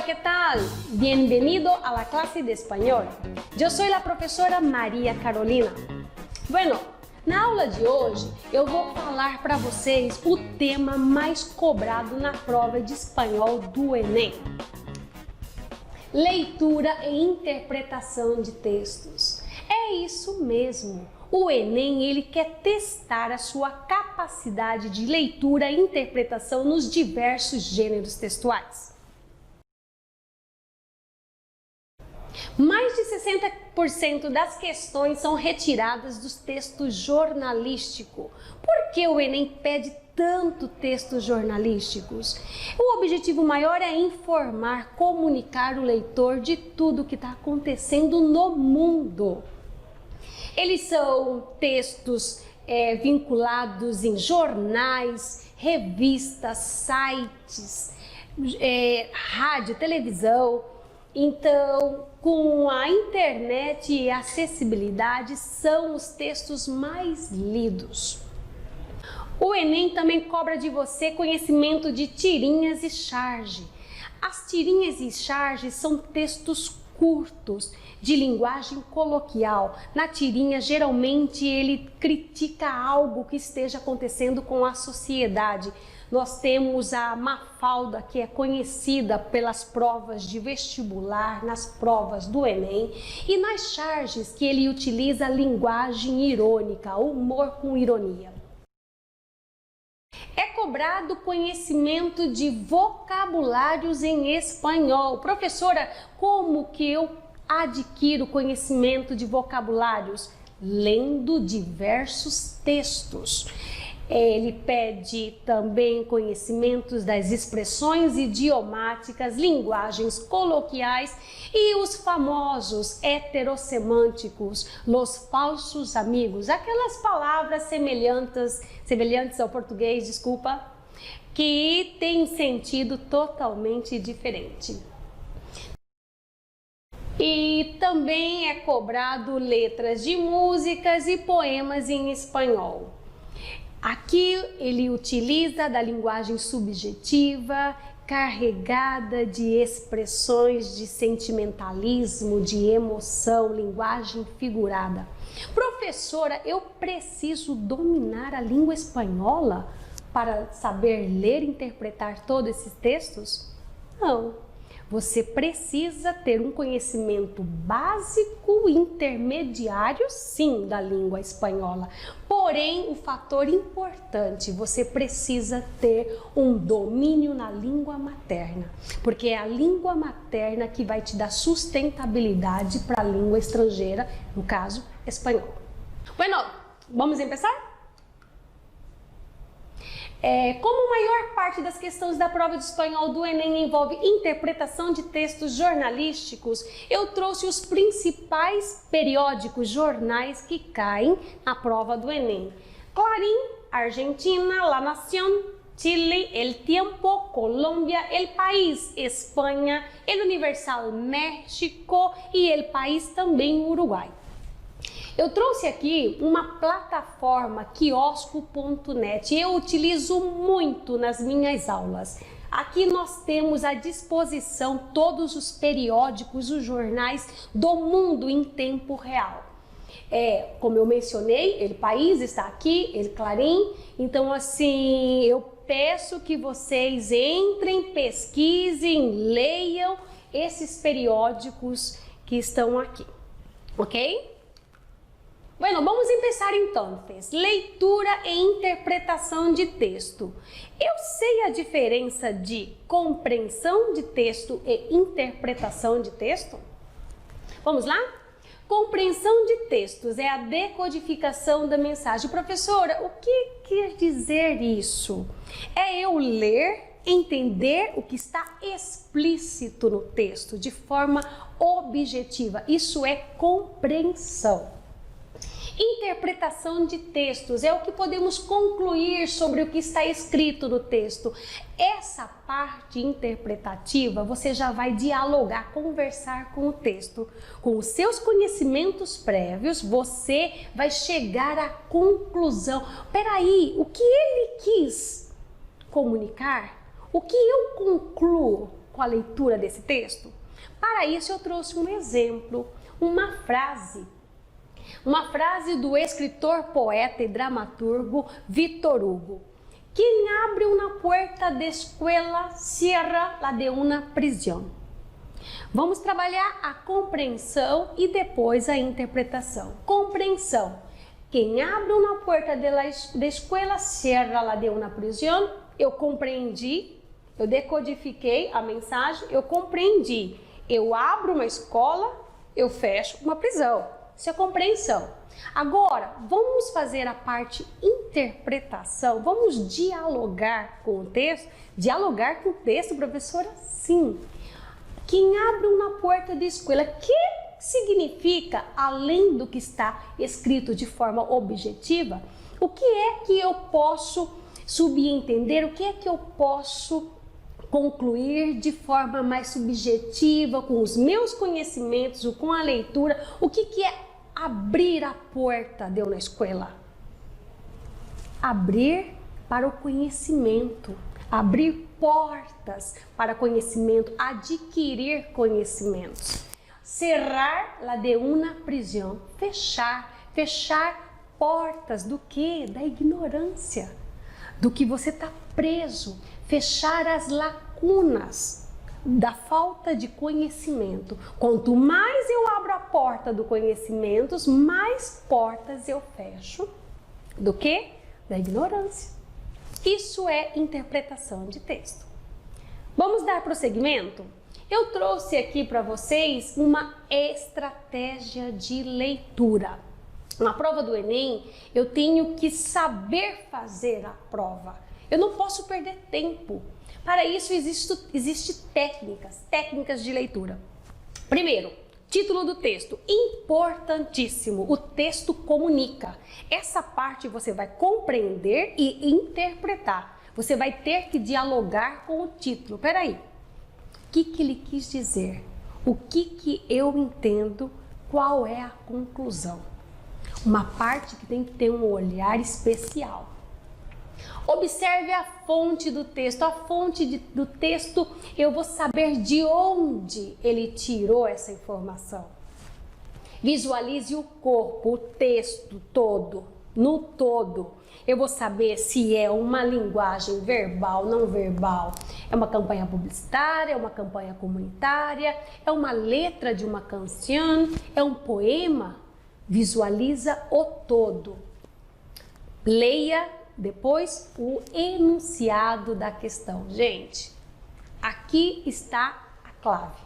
¿qué tal? Bienvenido a la clase de español. Eu sou a professora Maria Carolina. Bueno, na aula de hoje eu vou falar para vocês o tema mais cobrado na prova de espanhol do Enem. Leitura e interpretação de textos. É isso mesmo. O Enem, ele quer testar a sua capacidade de leitura e interpretação nos diversos gêneros textuais. Mais de 60% das questões são retiradas dos textos jornalísticos. Por que o Enem pede tanto textos jornalísticos? O objetivo maior é informar, comunicar o leitor de tudo que está acontecendo no mundo. Eles são textos vinculados em jornais, revistas, sites, rádio, televisão. Então, com a internet e a acessibilidade, são os textos mais lidos. O Enem também cobra de você conhecimento de tirinhas e charge. As tirinhas e charges são textos curtos, de linguagem coloquial. Na tirinha, geralmente, ele critica algo que esteja acontecendo com a sociedade. Nós temos a Mafalda, que é conhecida pelas provas de vestibular, nas provas do Enem, e nas charges, que ele utiliza linguagem irônica, humor com ironia. É cobrado conhecimento de vocabulários em espanhol. Professora, como que eu adquiro conhecimento de vocabulários? Lendo diversos textos. Ele pede também conhecimentos das expressões idiomáticas, linguagens coloquiais e os famosos heterossemânticos, los falsos amigos, aquelas palavras semelhantes ao português, desculpa, que têm sentido totalmente diferente. E também é cobrado letras de músicas e poemas em espanhol. Aqui ele utiliza da linguagem subjetiva, carregada de expressões de sentimentalismo, de emoção, linguagem figurada. Professora, eu preciso dominar a língua espanhola para saber ler e interpretar todos esses textos? Não. Você precisa ter um conhecimento básico e intermediário, sim, da língua espanhola. Porém, o fator importante, você precisa ter um domínio na língua materna, porque é a língua materna que vai te dar sustentabilidade para a língua estrangeira, no caso, espanhol. Bueno, vamos começar? Como a maior parte das questões da prova de espanhol do Enem envolve interpretação de textos jornalísticos, eu trouxe os principais periódicos, jornais que caem na prova do Enem. Clarín, Argentina, La Nación, Chile, El Tiempo, Colômbia, El País, Espanha, El Universal, México e El País também, Uruguai. Eu trouxe aqui uma plataforma, quiosco.net, eu utilizo muito nas minhas aulas. Aqui nós temos à disposição todos os periódicos, os jornais do mundo em tempo real. Como eu mencionei, El País está aqui, El Clarín, então assim, eu peço que vocês entrem, pesquisem, leiam esses periódicos que estão aqui, ok? Bueno, vamos começar então. Leitura e interpretação de texto. Eu sei a diferença de compreensão de texto e interpretação de texto? Vamos lá? Compreensão de textos é a decodificação da mensagem. Professora, o que quer dizer isso? É eu ler, entender o que está explícito no texto de forma objetiva. Isso é compreensão. Interpretação de textos é o que podemos concluir sobre o que está escrito no texto. Essa parte interpretativa você já vai dialogar, conversar com o texto. Com os seus conhecimentos prévios, você vai chegar à conclusão. Peraí, o que ele quis comunicar? O que eu concluo com a leitura desse texto? Para isso eu trouxe um exemplo, uma frase do escritor, poeta e dramaturgo Victor Hugo. Quem abre una puerta de escuela cierra la de una prisión. Vamos trabalhar a compreensão e depois a interpretação. Compreensão. Quem abre una puerta de escuela cierra la de una prisión. Eu compreendi, eu decodifiquei a mensagem, eu compreendi. Eu abro uma escola, eu fecho uma prisão. Isso é compreensão. Agora, vamos fazer a parte interpretação. Vamos dialogar com o texto. Dialogar com o texto, professora? Sim. Quem abre uma porta de escola, que significa, além do que está escrito de forma objetiva, o que é que eu posso subentender, o que é que eu posso concluir de forma mais subjetiva, com os meus conhecimentos, com a leitura, o que é abrir a porta de uma escola? Abrir para o conhecimento, abrir portas para conhecimento, adquirir conhecimentos. Cerrar la de una prisión, fechar portas do que? Da ignorância, do que você está preso, fechar as lacunas da falta de conhecimento. Quanto mais eu abro a porta do conhecimento, mais portas eu fecho do que? Da ignorância. Isso é interpretação de texto. Vamos dar prosseguimento? Eu trouxe aqui para vocês uma estratégia de leitura. Na prova do Enem, eu tenho que saber fazer a prova. Eu não posso perder tempo. Para isso existem técnicas de leitura. Primeiro, título do texto, importantíssimo, o texto comunica. Essa parte você vai compreender e interpretar. Você vai ter que dialogar com o título. Peraí, o que ele quis dizer? O que eu entendo? Qual é a conclusão? Uma parte que tem que ter um olhar especial. Observe a fonte do texto. A fonte do texto, eu vou saber de onde ele tirou essa informação. Visualize o corpo, o texto todo, no todo. Eu vou saber se é uma linguagem verbal, não verbal. É uma campanha publicitária, é uma campanha comunitária, é uma letra de uma canção, é um poema. Visualiza o todo. Leia depois o enunciado da questão. Gente, aqui está a clave.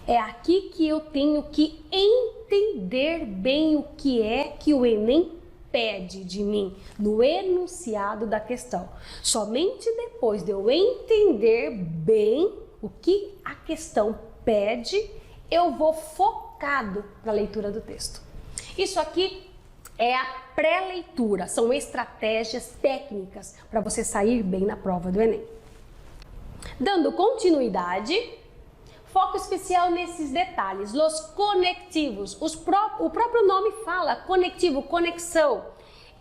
É aqui que eu tenho que entender bem o que é que o Enem pede de mim, no enunciado da questão. Somente depois de eu entender bem o que a questão pede, eu vou focado para a leitura do texto. Isso aqui é a pré-leitura, são estratégias técnicas para você sair bem na prova do Enem. Dando continuidade, foco especial nesses detalhes, os conectivos. O próprio nome fala, conectivo, conexão.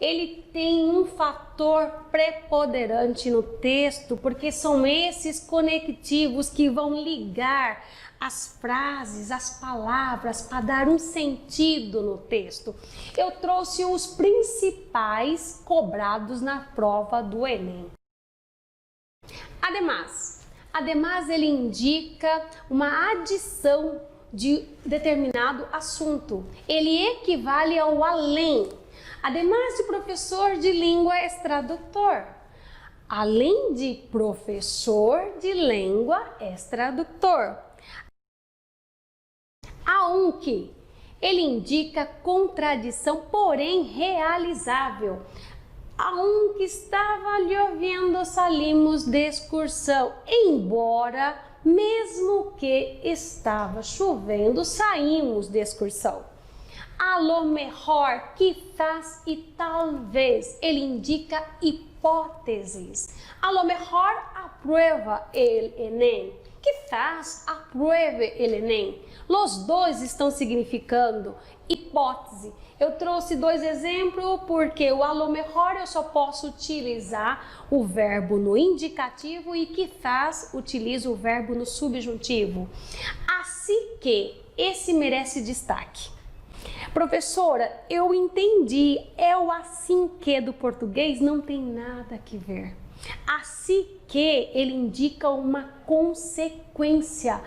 Ele tem um fator preponderante no texto, porque são esses conectivos que vão ligar as frases, as palavras, para dar um sentido no texto. Eu trouxe os principais cobrados na prova do Enem. Ademais, ele indica uma adição de determinado assunto. Ele equivale ao além. Ademais de professor de língua, é tradutor. Além de professor de língua, é tradutor. Há um que ele indica contradição, porém realizável. A um que estava llovendo saímos de excursão, embora mesmo que estava chovendo, saímos de excursão. A lo mejor, quizás e talvez, ele indica hipóteses. A lo mejor aprueba el Enem. quizás apruebe el Enem. Os dois estão significando hipótese. Eu trouxe dois exemplos porque o a lo mejor eu só posso utilizar o verbo no indicativo e quizás utilizo o verbo no subjuntivo. Assim que esse merece destaque. Professora, eu entendi, é o assim que do português, não tem nada que ver. Assim que ele indica uma consequência,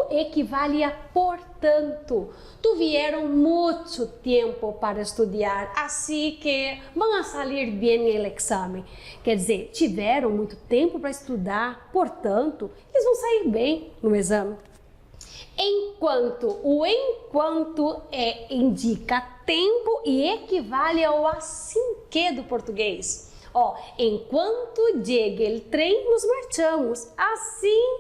equivale a portanto. Tuvieron muito tempo para estudar, assim que vão sair bem no exame. Quer dizer, tiveram muito tempo para estudar, portanto, eles vão sair bem no exame. Enquanto, o enquanto indica tempo e equivale ao assim que do português. Ó, enquanto chega o trem, nos marchamos. Assim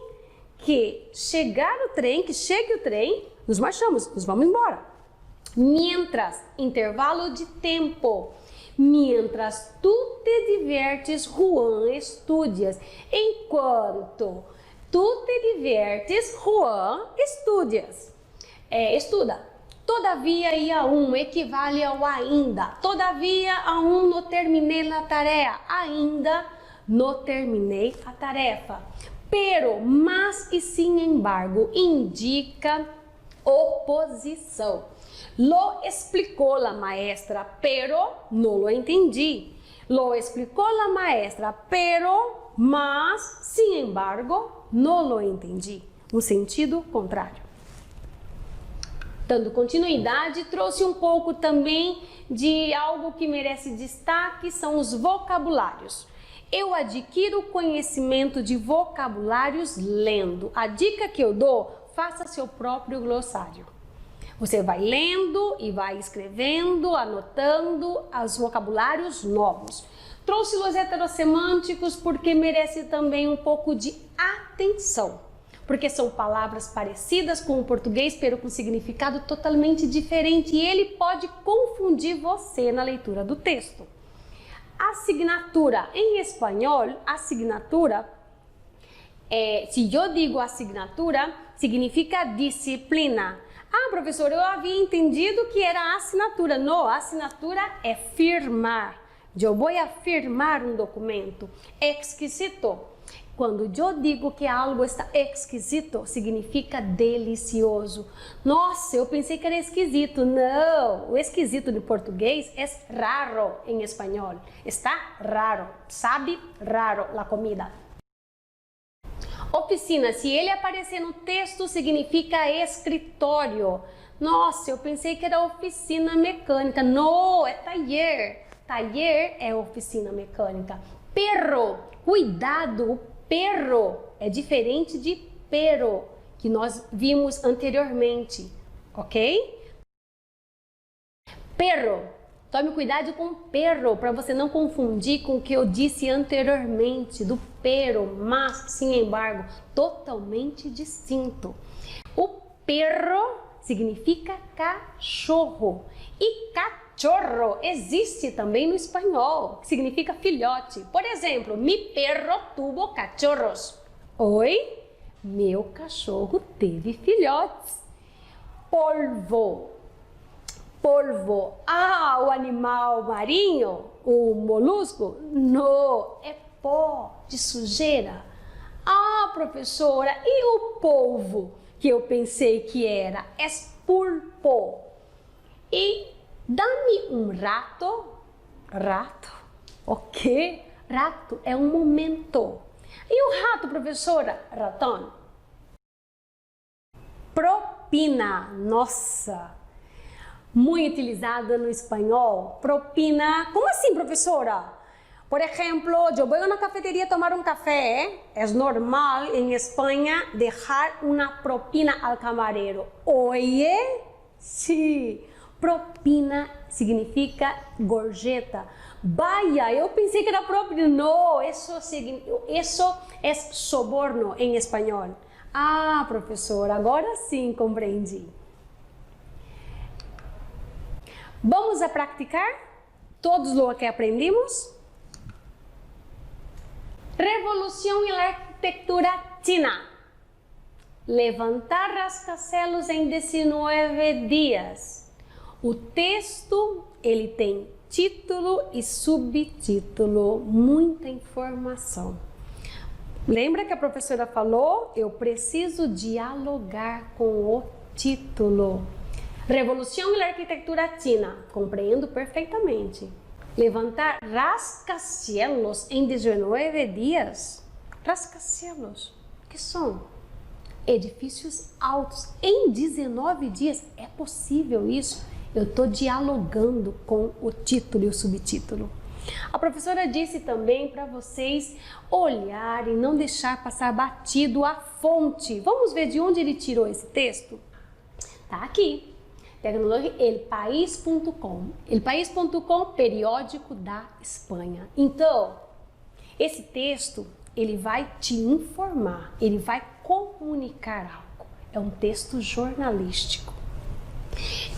que chegar o trem, que chegue o trem, nos marchamos, nos vamos embora. Mientras, intervalo de tempo. Mientras tu te divertes, Juan estudias. Enquanto tu te divertes, Juan estudias. Estuda. Todavia e aún equivale ao ainda. Todavia aún não terminei a tarefa. Ainda não terminei a tarefa. Pero, mas e sin embargo indica oposição. Lo explicou la maestra, pero no lo entendi. Lo explicou la maestra, pero, mas, sin embargo, no lo entendi. Um sentido contrário. Dando continuidade, trouxe um pouco também de algo que merece destaque, são os vocabulários. Eu adquiro conhecimento de vocabulários lendo. A dica que eu dou, faça seu próprio glossário. Você vai lendo e vai escrevendo, anotando os vocabulários novos. Trouxe os heterossemânticos porque merece também um pouco de atenção. Porque são palavras parecidas com o português, pero com significado totalmente diferente e ele pode confundir você na leitura do texto. Asignatura, em espanhol, asignatura, se eu digo asignatura, significa disciplina. Ah, professor, eu havia entendido que era assinatura. Não, assinatura é firmar. Eu vou firmar um documento. Exquisito. Quando eu digo que algo está exquisito, significa delicioso. Nossa, eu pensei que era esquisito. Não, o esquisito de português é raro em espanhol. Está raro, sabe? Raro a comida. Oficina, se ele aparecer no texto, significa escritório. Nossa, eu pensei que era oficina mecânica. Não, é taller. Taller é oficina mecânica. Perro, cuidado, perro é diferente de pero, que nós vimos anteriormente, ok? Perro, tome cuidado com perro, para você não confundir com o que eu disse anteriormente, do pero, mas, sin embargo, totalmente distinto. O perro significa cachorro e cachorro existe também no espanhol, que significa filhote. Por exemplo, mi perro tuvo cachorros. Oi, meu cachorro teve filhotes. Polvo. Polvo. Ah, o animal marinho, o molusco? Não, é pó de sujeira. Ah, professora, e o polvo que eu pensei que era? É pulpo. E dá-me um rato. Rato? O quê? Rato é um momento. E o rato, professora? Ratão. Propina. Nossa, muito utilizada no espanhol. Propina. Como assim, professora? Por exemplo, eu vou na cafeteria tomar um café. É normal em Espanha deixar uma propina ao camareiro. Oye? Sim. Propina significa gorjeta. Vaya, eu pensei que era propina. Não, isso é soborno em espanhol. Ah, professora, agora sim compreendi. Vamos a praticar todos lo que aprendimos? Revolução e arquitetura china. levantar rascacielos em 19 dias. O texto, ele tem título e subtítulo, muita informação. Lembra que a professora falou? Eu preciso dialogar com o título. Revolução e arquitetura china, compreendo perfeitamente. Levantar rascacielos em 19 dias. Rascacielos, o que são? Edifícios altos em 19 dias. É possível isso? Eu estou dialogando com o título e o subtítulo. A professora disse também para vocês olharem, não deixar passar batido a fonte. Vamos ver de onde ele tirou esse texto? Tá aqui. Tecnologia elpaís.com. Elpaís.com, periódico da Espanha. Então, esse texto, ele vai te informar, ele vai comunicar algo. É um texto jornalístico.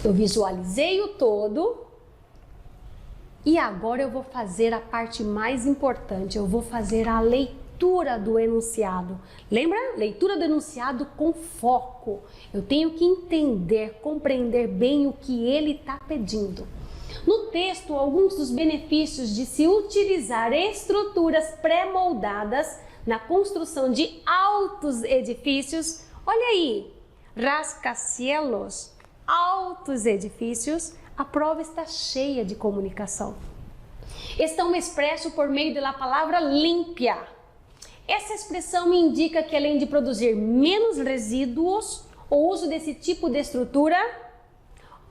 Eu visualizei o todo e agora eu vou fazer a parte mais importante. Eu vou fazer a leitura do enunciado. Lembra? Leitura do enunciado com foco. Eu tenho que entender, compreender bem o que ele está pedindo. No texto, alguns dos benefícios de se utilizar estruturas pré-moldadas na construção de altos edifícios. Olha aí, rascacielos, altos edifícios, a prova está cheia de comunicação. Estão expressos por meio da palavra limpia. Essa expressão me indica que além de produzir menos resíduos, o uso desse tipo de estrutura,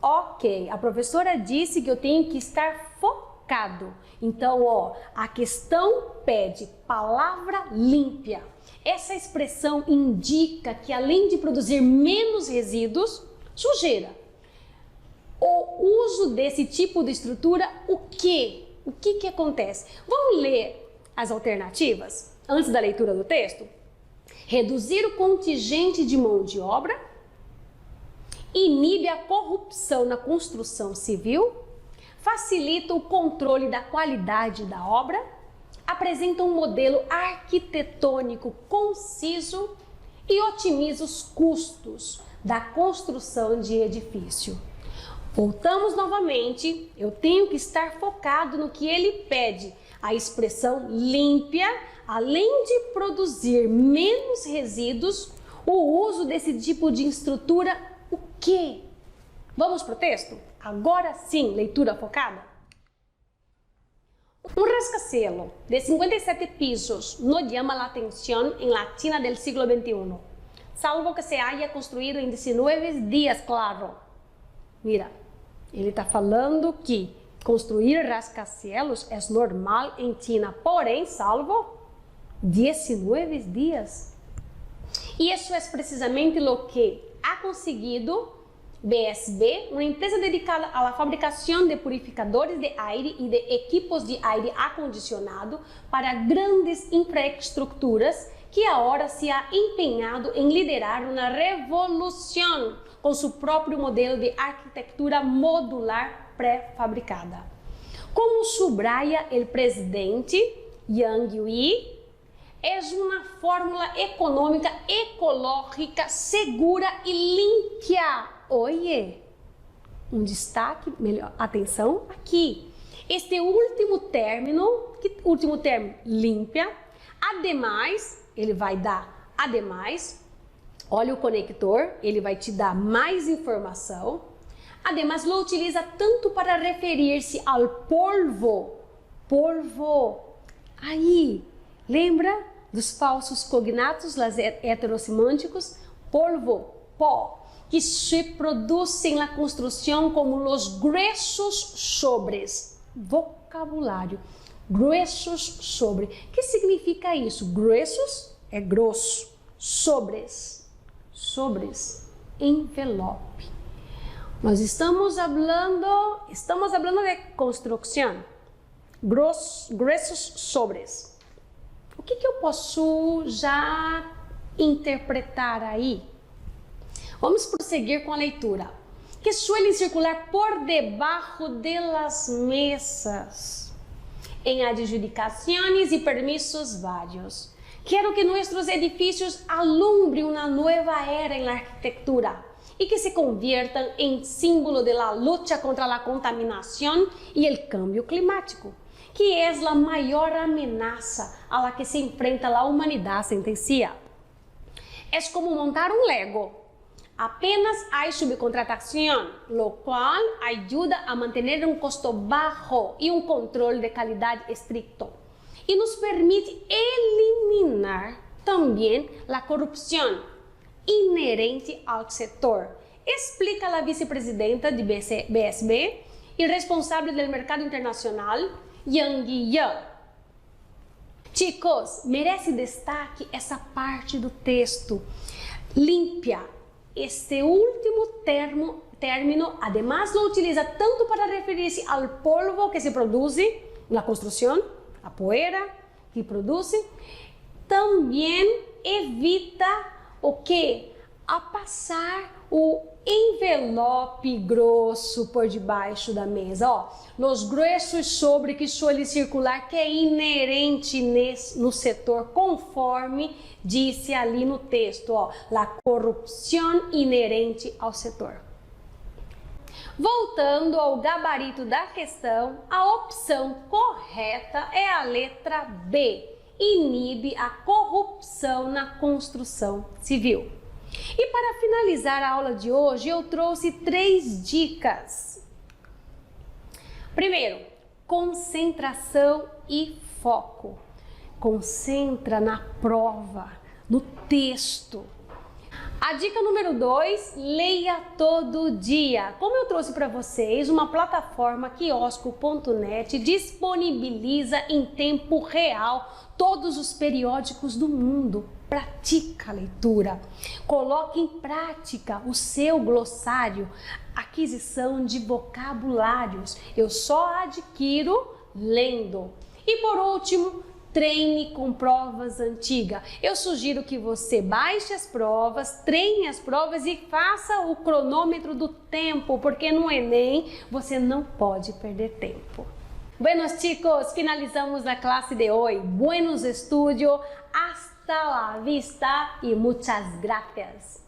ok, a professora disse que eu tenho que estar focado. Então, ó, a questão pede palavra limpia. Essa expressão indica que além de produzir menos resíduos, sujeira, o uso desse tipo de estrutura, o que acontece? Vamos ler as alternativas antes da leitura do texto? Reduzir o contingente de mão de obra, inibe a corrupção na construção civil, facilita o controle da qualidade da obra, apresenta um modelo arquitetônico conciso e otimiza os custos da construção de edifício. Voltamos novamente, eu tenho que estar focado no que ele pede. A expressão limpia, além de produzir menos resíduos, o uso desse tipo de estrutura, o quê? Vamos para o texto? Agora sim, leitura focada. Un rascacielos de 57 pisos no llama la atención en la China del siglo XXI, salvo que se haya construído en 19 días, claro. Mira, ele está falando que construir rascacielos é normal em China, porém, salvo 19 dias. E isso é precisamente o que ha conseguido BSB, uma empresa dedicada à fabricação de purificadores de aire e de equipos de aire acondicionado para grandes infraestruturas, que agora se ha empenhado em liderar uma revolução com seu próprio modelo de arquitetura modular pré-fabricada. Como subraya o presidente Yang Yi, é uma fórmula econômica, ecológica, segura e limpa. Oye, um destaque, melhor, atenção aqui. Este último término, limpia, ademais, ele vai dar ademais, olha o conector, ele vai te dar mais informação. Ademais, lo utiliza tanto para referir-se ao polvo, aí, lembra dos falsos cognatos, os heterossemânticos, polvo, pó, que se produzem na construção como os gruesos sobres. Vocabulário, gruesos sobre. O que significa isso? Gruesos é grosso, sobres, envelope. Nós estamos falando de construção, gruesos sobres. O que eu posso já interpretar aí? Vamos prosseguir com a leitura. Que suelen circular por debaixo de las mesas, em adjudicações e permissos vários, Quero que nossos edifícios alumbrem uma nova era na arquitetura e que se conviertam em símbolo da luta contra a contaminação e o cambio climático, que é a maior ameaça a la que se enfrenta a humanidade, sentencia. É como montar um Lego. Apenas há subcontratação, lo qual ajuda a manter um custo baixo e um controle de qualidade estricto. E nos permite eliminar também a corrupção inerente ao setor, explica a vice-presidenta de BSB e responsável do mercado internacional, Yang Ye. Chicos, merece destaque essa parte do texto. Limpia. Este último término, además, lo utiliza tanto para referir-se ao polvo que se produz na construção, a poeira que produz, também evita o que? A passar o envelope grosso por debaixo da mesa, ó, os grossos sobre que suele circular, que é inerente no setor, conforme disse ali no texto, ó, a corrupção inerente ao setor. Voltando ao gabarito da questão, a opção correta é a letra B, inibe a corrupção na construção civil. E para finalizar a aula de hoje, eu trouxe 3 dicas. Primeiro, concentração e foco. Concentra na prova, no texto. A dica número 2, leia todo dia. Como eu trouxe para vocês, uma plataforma quiosco.net disponibiliza em tempo real todos os periódicos do mundo. Pratica a leitura. Coloque em prática o seu glossário, aquisição de vocabulários. Eu só adquiro lendo. E por último, treine com provas antigas. Eu sugiro que você baixe as provas, treine as provas e faça o cronômetro do tempo, porque no Enem você não pode perder tempo. Buenos chicos, finalizamos a classe de hoje. Buenos estudios, hasta la vista y muchas gracias.